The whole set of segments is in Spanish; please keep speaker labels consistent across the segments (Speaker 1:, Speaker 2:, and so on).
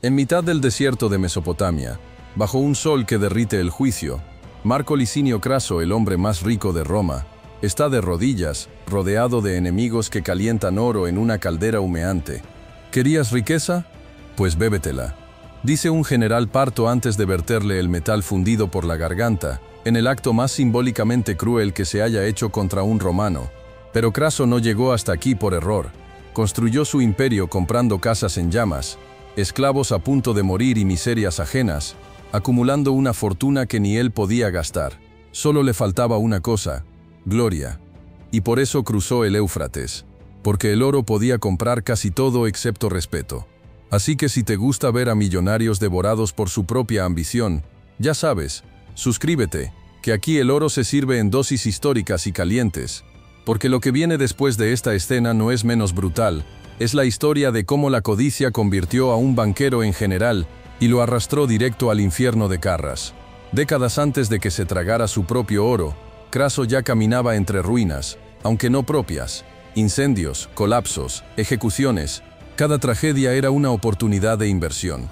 Speaker 1: En mitad del desierto de Mesopotamia, bajo un sol que derrite el juicio, Marco Licinio Craso, el hombre más rico de Roma, está de rodillas, rodeado de enemigos que calientan oro en una caldera humeante. ¿Querías riqueza? Pues bébetela, dice un general parto antes de verterle el metal fundido por la garganta, en el acto más simbólicamente cruel que se haya hecho contra un romano. Pero Craso no llegó hasta aquí por error. Construyó su imperio comprando casas en llamas, esclavos a punto de morir y miserias ajenas, acumulando una fortuna que ni él podía gastar. Solo le faltaba una cosa: gloria. Y por eso cruzó el Éufrates, porque el oro podía comprar casi todo excepto respeto. Así que si te gusta ver a millonarios devorados por su propia ambición, ya sabes, suscríbete, que aquí el oro se sirve en dosis históricas y calientes, porque lo que viene después de esta escena no es menos brutal. Es la historia de cómo la codicia convirtió a un banquero en general y lo arrastró directo al infierno de Carras. Décadas antes de que se tragara su propio oro, Craso ya caminaba entre ruinas, aunque no propias, incendios, colapsos, ejecuciones. Cada tragedia era una oportunidad de inversión.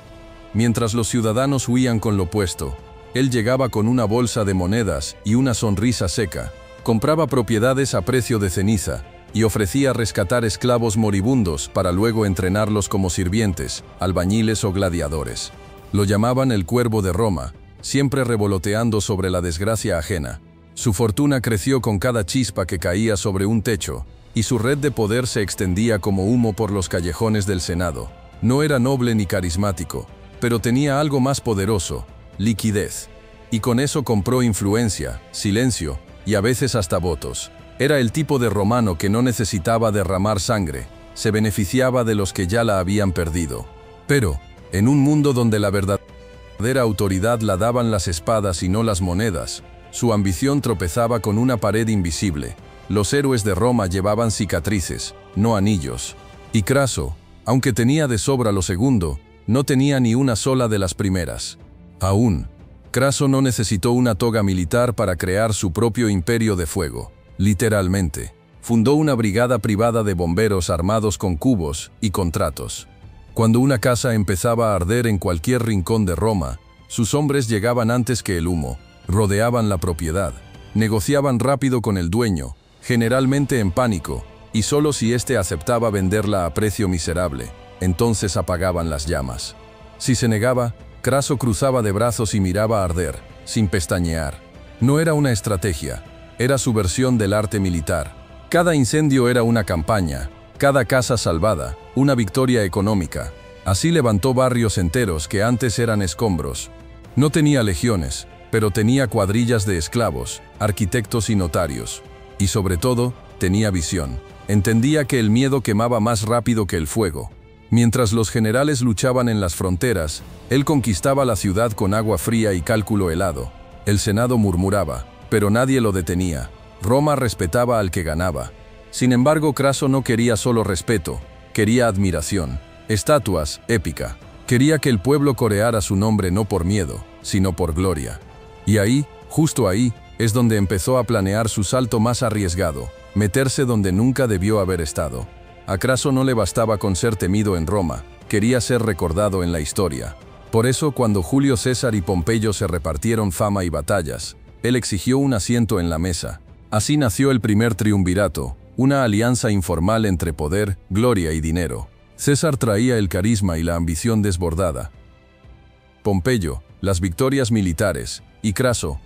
Speaker 1: Mientras los ciudadanos huían con lo puesto, él llegaba con una bolsa de monedas y una sonrisa seca. Compraba propiedades a precio de ceniza y ofrecía rescatar esclavos moribundos para luego entrenarlos como sirvientes, albañiles o gladiadores. Lo llamaban el Cuervo de Roma, siempre revoloteando sobre la desgracia ajena. Su fortuna creció con cada chispa que caía sobre un techo, y su red de poder se extendía como humo por los callejones del Senado. No era noble ni carismático, pero tenía algo más poderoso: liquidez. Y con eso compró influencia, silencio y a veces hasta votos. Era el tipo de romano que no necesitaba derramar sangre, se beneficiaba de los que ya la habían perdido. Pero, en un mundo donde la verdadera autoridad la daban las espadas y no las monedas, su ambición tropezaba con una pared invisible. Los héroes de Roma llevaban cicatrices, no anillos. Y Craso, aunque tenía de sobra lo segundo, no tenía ni una sola de las primeras. Aún, Craso no necesitó una toga militar para crear su propio imperio de fuego. Literalmente, fundó una brigada privada de bomberos armados con cubos y contratos. Cuando una casa empezaba a arder en cualquier rincón de Roma, sus hombres llegaban antes que el humo, rodeaban la propiedad, negociaban rápido con el dueño, generalmente en pánico, y solo si éste aceptaba venderla a precio miserable, entonces apagaban las llamas. Si se negaba, Craso cruzaba de brazos y miraba arder, sin pestañear. No era una estrategia, era su versión del arte militar. Cada incendio era una campaña, cada casa salvada, una victoria económica. Así levantó barrios enteros que antes eran escombros. No tenía legiones, pero tenía cuadrillas de esclavos, arquitectos y notarios. Y sobre todo, tenía visión. Entendía que el miedo quemaba más rápido que el fuego. Mientras los generales luchaban en las fronteras, él conquistaba la ciudad con agua fría y cálculo helado. El Senado murmuraba, pero nadie lo detenía. Roma respetaba al que ganaba. Sin embargo, Craso no quería solo respeto, quería admiración, estatuas, épica. Quería que el pueblo coreara su nombre no por miedo, sino por gloria. Y ahí, justo ahí, es donde empezó a planear su salto más arriesgado, meterse donde nunca debió haber estado. A Craso no le bastaba con ser temido en Roma, quería ser recordado en la historia. Por eso, cuando Julio César y Pompeyo se repartieron fama y batallas, él exigió un asiento en la mesa. Así nació el primer triunvirato, una alianza informal entre poder, gloria y dinero. César traía el carisma y la ambición desbordada. Pompeyo, las victorias militares, y Craso,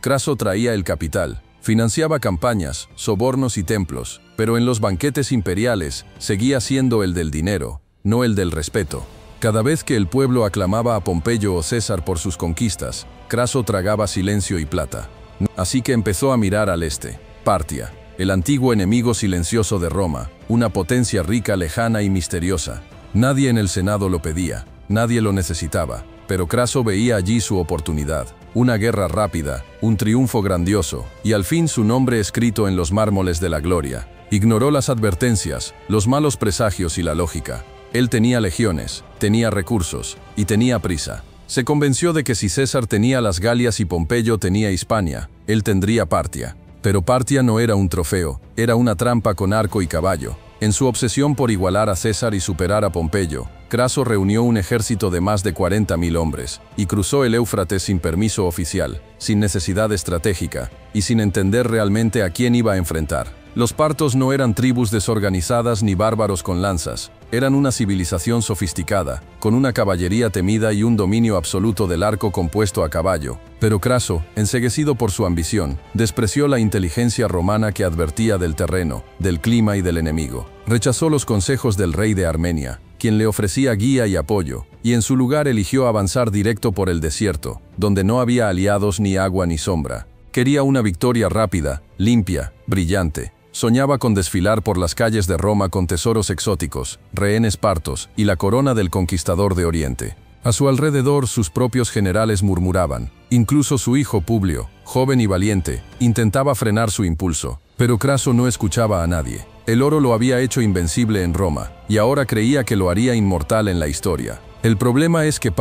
Speaker 1: Craso traía el capital. Financiaba campañas, sobornos y templos, pero en los banquetes imperiales seguía siendo el del dinero, no el del respeto. Cada vez que el pueblo aclamaba a Pompeyo o César por sus conquistas, Craso tragaba silencio y plata. Así que empezó a mirar al este. Partia, el antiguo enemigo silencioso de Roma, una potencia rica, lejana y misteriosa. Nadie en el Senado lo pedía, nadie lo necesitaba, pero Craso veía allí su oportunidad. Una guerra rápida, un triunfo grandioso, y al fin su nombre escrito en los mármoles de la gloria. Ignoró las advertencias, los malos presagios y la lógica. Él tenía legiones, tenía recursos, y tenía prisa. Se convenció de que si César tenía las Galias y Pompeyo tenía Hispania, él tendría Partia. Pero Partia no era un trofeo, era una trampa con arco y caballo. En su obsesión por igualar a César y superar a Pompeyo, Craso reunió un ejército de más de 40.000 hombres y cruzó el Éufrates sin permiso oficial, sin necesidad estratégica y sin entender realmente a quién iba a enfrentar. Los partos no eran tribus desorganizadas ni bárbaros con lanzas, eran una civilización sofisticada, con una caballería temida y un dominio absoluto del arco compuesto a caballo. Pero Craso, enceguecido por su ambición, despreció la inteligencia romana que advertía del terreno, del clima y del enemigo. Rechazó los consejos del rey de Armenia, quien le ofrecía guía y apoyo, y en su lugar eligió avanzar directo por el desierto, donde no había aliados ni agua ni sombra. Quería una victoria rápida, limpia, brillante. Soñaba con desfilar por las calles de Roma con tesoros exóticos, rehenes partos y la corona del conquistador de Oriente. A su alrededor sus propios generales murmuraban. Incluso su hijo Publio, joven y valiente, intentaba frenar su impulso. Pero Craso no escuchaba a nadie. El oro lo había hecho invencible en Roma, y ahora creía que lo haría inmortal en la historia. El problema es que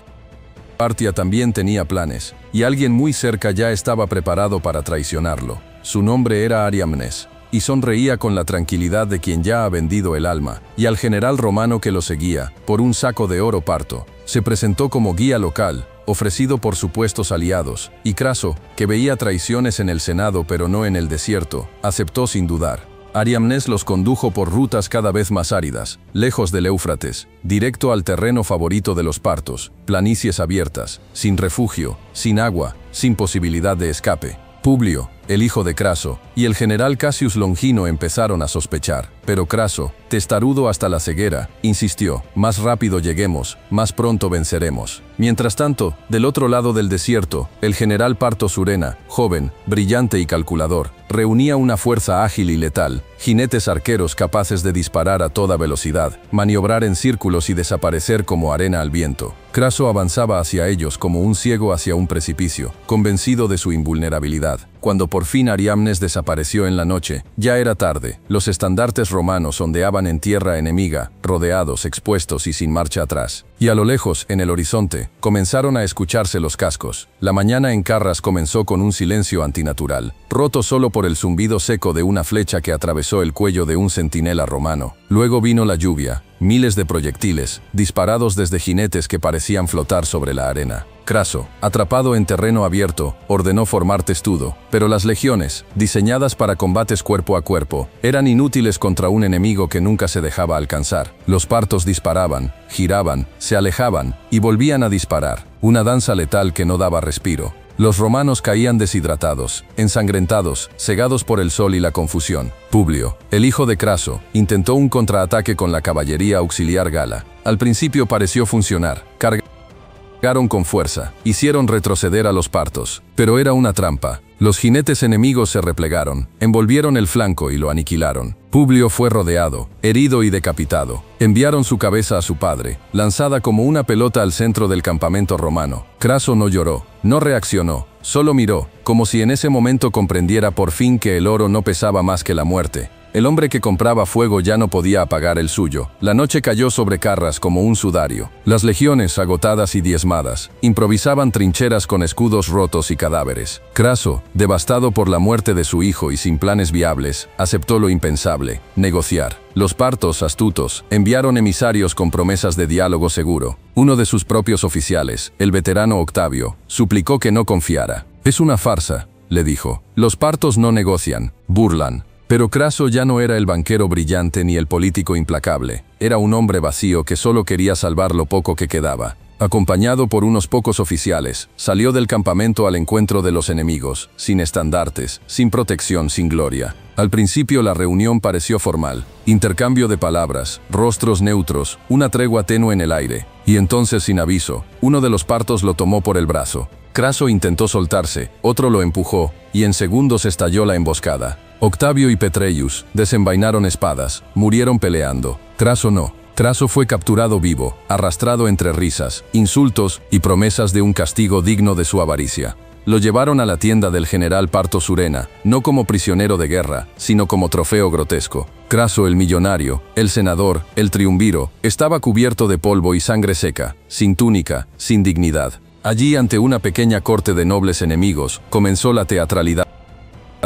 Speaker 1: Partia también tenía planes, y alguien muy cerca ya estaba preparado para traicionarlo. Su nombre era Ariamnes, y sonreía con la tranquilidad de quien ya ha vendido el alma, y al general romano que lo seguía, por un saco de oro parto, se presentó como guía local, ofrecido por supuestos aliados, y Craso, que veía traiciones en el Senado pero no en el desierto, aceptó sin dudar. Ariamnes los condujo por rutas cada vez más áridas, lejos del Éufrates, directo al terreno favorito de los partos, planicies abiertas, sin refugio, sin agua, sin posibilidad de escape. Publio, el hijo de Craso, y el general Cassius Longino empezaron a sospechar, pero Craso, testarudo hasta la ceguera, insistió: más rápido lleguemos, más pronto venceremos. Mientras tanto, del otro lado del desierto, el general Parto Surena, joven, brillante y calculador, reunía una fuerza ágil y letal, jinetes arqueros capaces de disparar a toda velocidad, maniobrar en círculos y desaparecer como arena al viento. Craso avanzaba hacia ellos como un ciego hacia un precipicio, convencido de su invulnerabilidad. Cuando por fin Ariamnes desapareció en la noche, ya era tarde. Los estandartes romanos ondeaban en tierra enemiga, rodeados, expuestos y sin marcha atrás. Y a lo lejos, en el horizonte, comenzaron a escucharse los cascos. La mañana en Carras comenzó con un silencio antinatural, roto solo por el zumbido seco de una flecha que atravesó el cuello de un centinela romano. Luego vino la lluvia, miles de proyectiles, disparados desde jinetes que parecían flotar sobre la arena. Craso, atrapado en terreno abierto, ordenó formar testudo, pero las legiones, diseñadas para combates cuerpo a cuerpo, eran inútiles contra un enemigo que nunca se dejaba alcanzar. Los partos disparaban, giraban, se alejaban y volvían a disparar, una danza letal que no daba respiro. Los romanos caían deshidratados, ensangrentados, cegados por el sol y la confusión. Publio, el hijo de Craso, intentó un contraataque con la caballería auxiliar gala. Al principio pareció funcionar. Cargaron con fuerza, hicieron retroceder a los partos, pero era una trampa. Los jinetes enemigos se replegaron, envolvieron el flanco y lo aniquilaron. Publio fue rodeado, herido y decapitado. Enviaron su cabeza a su padre, lanzada como una pelota al centro del campamento romano. Craso no lloró, no reaccionó, solo miró, como si en ese momento comprendiera por fin que el oro no pesaba más que la muerte. El hombre que compraba fuego ya no podía apagar el suyo. La noche cayó sobre Carras como un sudario. Las legiones, agotadas y diezmadas, improvisaban trincheras con escudos rotos y cadáveres. Craso, devastado por la muerte de su hijo y sin planes viables, aceptó lo impensable: negociar. Los partos, astutos, enviaron emisarios con promesas de diálogo seguro. Uno de sus propios oficiales, el veterano Octavio, suplicó que no confiara. «Es una farsa», le dijo. «Los partos no negocian, burlan». Pero Craso ya no era el banquero brillante ni el político implacable. Era un hombre vacío que solo quería salvar lo poco que quedaba. Acompañado por unos pocos oficiales, salió del campamento al encuentro de los enemigos, sin estandartes, sin protección, sin gloria. Al principio la reunión pareció formal. Intercambio de palabras, rostros neutros, una tregua tenue en el aire. Y entonces, sin aviso, uno de los partos lo tomó por el brazo. Craso intentó soltarse, otro lo empujó, y en segundos estalló la emboscada. Octavio y Petreius desenvainaron espadas, murieron peleando. Craso no. Craso fue capturado vivo, arrastrado entre risas, insultos y promesas de un castigo digno de su avaricia. Lo llevaron a la tienda del general Parto Surena, no como prisionero de guerra, sino como trofeo grotesco. Craso el millonario, el senador, el triunviro, estaba cubierto de polvo y sangre seca, sin túnica, sin dignidad. Allí, ante una pequeña corte de nobles enemigos, comenzó la teatralidad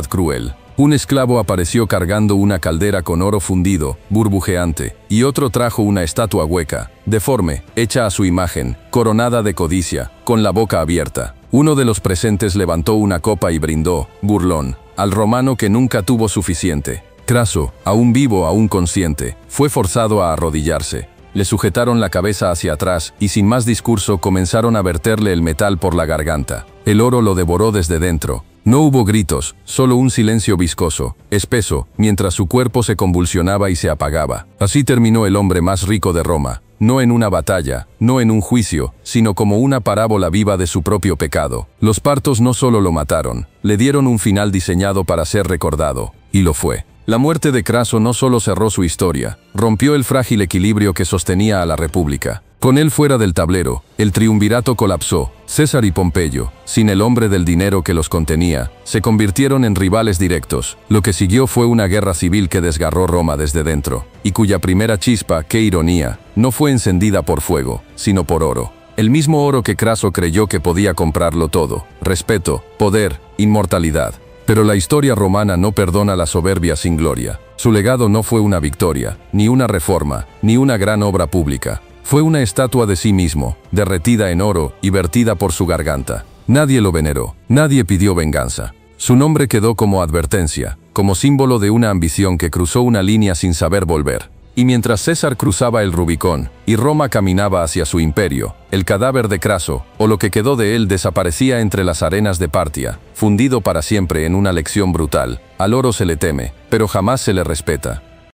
Speaker 1: cruel. Un esclavo apareció cargando una caldera con oro fundido, burbujeante, y otro trajo una estatua hueca, deforme, hecha a su imagen, coronada de codicia, con la boca abierta. Uno de los presentes levantó una copa y brindó, burlón, al romano que nunca tuvo suficiente. Craso, aún vivo, aún consciente, fue forzado a arrodillarse. Le sujetaron la cabeza hacia atrás y sin más discurso comenzaron a verterle el metal por la garganta. El oro lo devoró desde dentro. No hubo gritos, solo un silencio viscoso, espeso, mientras su cuerpo se convulsionaba y se apagaba. Así terminó el hombre más rico de Roma, no en una batalla, no en un juicio, sino como una parábola viva de su propio pecado. Los partos no solo lo mataron, le dieron un final diseñado para ser recordado, y lo fue. La muerte de Craso no solo cerró su historia, rompió el frágil equilibrio que sostenía a la República. Con él fuera del tablero, el triunvirato colapsó. César y Pompeyo, sin el hombre del dinero que los contenía, se convirtieron en rivales directos. Lo que siguió fue una guerra civil que desgarró Roma desde dentro, y cuya primera chispa, qué ironía, no fue encendida por fuego, sino por oro. El mismo oro que Craso creyó que podía comprarlo todo: respeto, poder, inmortalidad. Pero la historia romana no perdona la soberbia sin gloria. Su legado no fue una victoria, ni una reforma, ni una gran obra pública. Fue una estatua de sí mismo, derretida en oro y vertida por su garganta. Nadie lo veneró, nadie pidió venganza. Su nombre quedó como advertencia, como símbolo de una ambición que cruzó una línea sin saber volver. Y mientras César cruzaba el Rubicón y Roma caminaba hacia su imperio, el cadáver de Craso, o lo que quedó de él, desaparecía entre las arenas de Partia, fundido para siempre en una lección brutal. Al oro se le teme, pero jamás se le respeta.